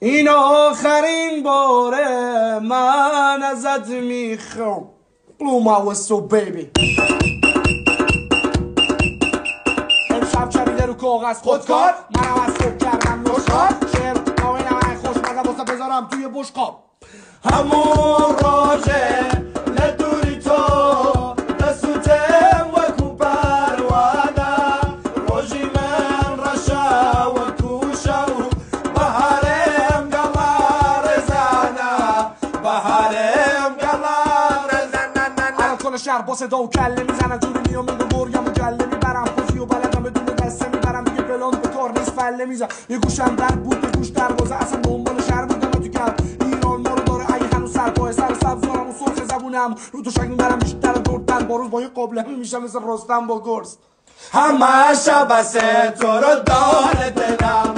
این آخرین باره من ازت میخوام. Blow my whistle baby. امشب چریده رو کاغذ خودکار، منم از صبح کردم نشکار. شعر ناوی نمه خوشمزه واسه بذارم توی بشقاب. همون راجه لدوری تو دستوتم وکو پروانه روژی من رشا وکو شو بهارم گلار زنه بهارم گلار زنه. الان کل شهر با صدا و کله میزنن جوری میام میگو برگم و گله میبرم خوزی و بلدم بدون دسته میبرم دیگه پلان به کار نیست فله میزن. یه گوشم در بود یه گوش در بازه اصلا دنبال شهر بودم تو کل ایران ما رو داره اگه هنوز سرپای سر سبزارم و سرخ زبونم رو تو شک میبرم بیشتر دردن با روز با یه قابله میشم مثل رستم با گرز. همه شب بسه تو رو داره دلم